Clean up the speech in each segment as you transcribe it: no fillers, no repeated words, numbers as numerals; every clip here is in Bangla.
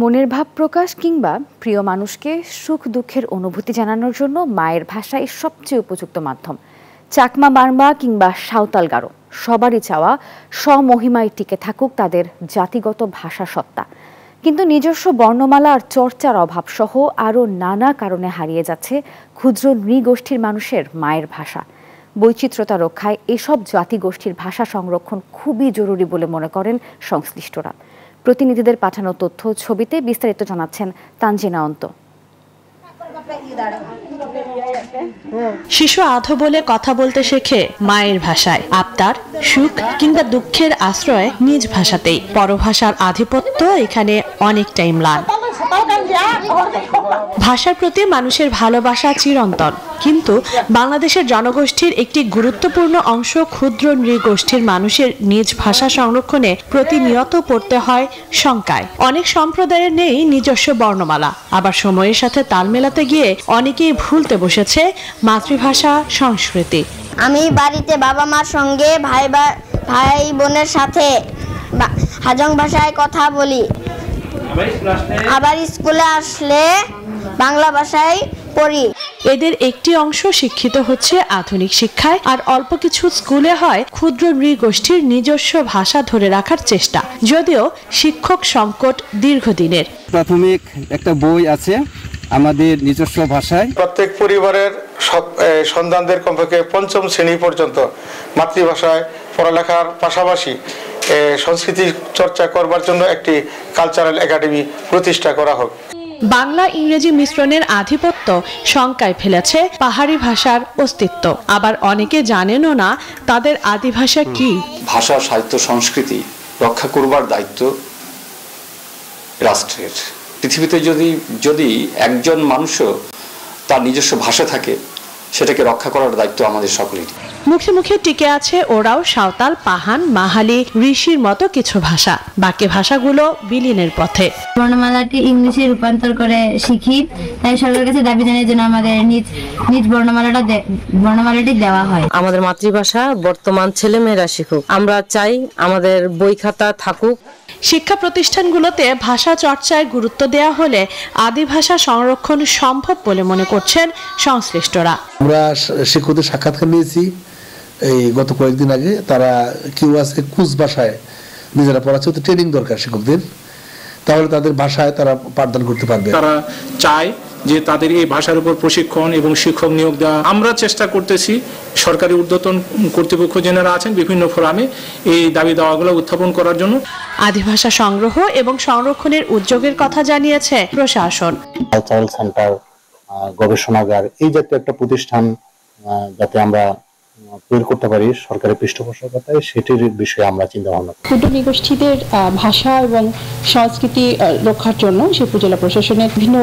মনের ভাব প্রকাশ কিংবা প্রিয় মানুষকে সুখ দুঃখের অনুভূতি জানানোর জন্য মায়ের ভাষাই সবচেয়ে উপযুক্ত মাধ্যম। চাকমা, বার্মা কিংবা সাঁওতাল গারো সবারই চাওয়া স্বমহিমায় টিকে থাকুক তাদের জাতিগত ভাষা সত্তা। কিন্তু নিজস্ব বর্ণমালা আর চর্চার অভাব সহ আরও নানা কারণে হারিয়ে যাচ্ছে ক্ষুদ্র নৃগোষ্ঠীর মানুষের মায়ের ভাষা। বৈচিত্র্যতা রক্ষায় এসব জাতিগোষ্ঠীর ভাষা সংরক্ষণ খুবই জরুরি বলে মনে করেন সংশ্লিষ্টরা। প্রতিনিধিদের পাঠানো তথ্য ছবিতে বিস্তারিত জানাচ্ছেন তানজিনা অন্ত। শিশু আধো বলে কথা বলতে শেখে মায়ের ভাষায়। আবদার, সুখ কিংবা দুঃখের আশ্রয় নিজ ভাষাতেই। পরভাষার আধিপত্য এখানে অনেকটাই ম্লান। ভাষার প্রতি মানুষের ভালোবাসা চিরন্তন, কিন্তু বাংলাদেশের জনগোষ্ঠীর একটি গুরুত্বপূর্ণ অংশ ক্ষুদ্র নৃগোষ্ঠীর মানুষের নিজ ভাষা সংরক্ষণে প্রতিনিয়ত পড়তে হয় শঙ্কায়। অনেক সম্প্রদায়ের নেই নিজস্ব বর্ণমালা, আবার সময়ের সাথে তাল মেলাতে গিয়ে অনেকেই ভুলতে বসেছে মাতৃভাষা সংস্কৃতি। আমি বাড়িতে বাবা মার সঙ্গে ভাই বোনের সাথে হাজং ভাষায় কথা বলি, আবার স্কুলে আসলে বাংলা ভাষায় পড়ি। এদের একটি অংশ শিক্ষিত হচ্ছে আধুনিক শিক্ষায়, আর অল্প কিছু স্কুলে হয় ক্ষুদ্র নৃগোষ্ঠীর নিজস্ব ভাষা ধরে রাখার চেষ্টা, যদিও শিক্ষক সংকট দীর্ঘদিনের। প্রাথমিক একটা বই আছে আমাদের নিজস্ব ভাষায়। প্রত্যেক পরিবারের সন্তানদের কমপক্ষে পঞ্চম শ্রেণী পর্যন্ত মাতৃভাষায় পড়ালেখার পাশাপাশি সংস্কৃতি চর্চা করবার জন্য একটি কালচারাল একাডেমি প্রতিষ্ঠা করা হোক। বাংলা ইংরেজি মিশ্রণের আধিপত্য শঙ্কায় ফেলেছে পাহাড়ি ভাষার অস্তিত্ব। আবার অনেকে জানেনও না তাদের আদি ভাষা কি। ভাষা, সাহিত্য, সংস্কৃতি রক্ষা করবার দায়িত্ব রাষ্ট্রের। পৃথিবীতে যদি একজন মানুষও তার নিজস্ব ভাষা থাকে, সেটাকে রক্ষা করার দায়িত্ব আমাদের সকলেরই। মুখে মুখে টিকে আছে ওরাও সাঁওতাল, পাহান, মাহালি, ঋষির মতো কিছু ভাষা। বাকি ভাষাগুলো বিলীনের পথে। বর্ণমালাটি ইংলিশে রূপান্তর করে শিখি, তাই সরকারের কাছে দাবি জানাই যেন আমাদের নিজ বর্ণমালাটি দেওয়া হয়। আমাদের মাতৃভাষা বর্তমান ছেলেমেয়েরা শিখুক। আমরা চাই আমাদের বই খাতা থাকুক। শিক্ষা প্রতিষ্ঠানগুলোতে ভাষা চর্চায় গুরুত্ব দেওয়া হলে আদি ভাষা সংরক্ষণ সম্ভব বলে মনে করছেন সংশ্লিষ্টরা। আমরা শিক্ষকদের সাক্ষাৎকার নিয়েছি এই গত কয়েকদিন আগে। তারা কেউ আছে কুচ ভাষায় নিজেরা পড়াচ্ছে, ট্রেনিং দরকার শিক্ষকদের, তাহলে তাদের ভাষায় তারা পাঠদান করতে পারবে। তারা চায় যে তাদের এই ভাষার উপর প্রশিক্ষণ এবং শিক্ষক নিয়োগ দেওয়া। আমরা চেষ্টা করতেছি সরকারি ঊর্ধ্বতন কর্তৃপক্ষ যারা আছেন বিভিন্ন ফোরামে এই দাবি দাওয়াগুলো উত্থাপন করার জন্য। আদিভাষা সংগ্রহ এবং সংরক্ষণের উদ্যোগের কথা জানিয়েছে প্রশাসন। কালচারাল সেন্টার, গবেষণাগার, এই জাতীয় একটা প্রতিষ্ঠান যাতে আমরা তৈরি করতে পারি সরকারের পৃষ্ঠপোষকতায়, সেটির বিষয়ে আমরা চিন্তা ভাবনা করি। ক্ষুদ্র নৃগোষ্ঠীদের ভাষা এবং সংস্কৃতি রক্ষার জন্য সে উপজেলা প্রশাসনের বিভিন্ন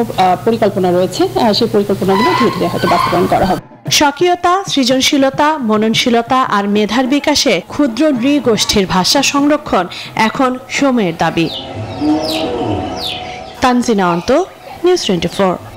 পরিকল্পনা রয়েছে। সেই পরিকল্পনাগুলো ধীরে ধীরে হয়তো বাস্তবায়ন করা হবে। স্বকীয়তা, সৃজনশীলতা, মননশীলতা আর মেধার বিকাশে ক্ষুদ্র নৃগোষ্ঠীর ভাষা সংরক্ষণ এখন সময়ের দাবি। তানজিনা অন্ত, নিউজ 24।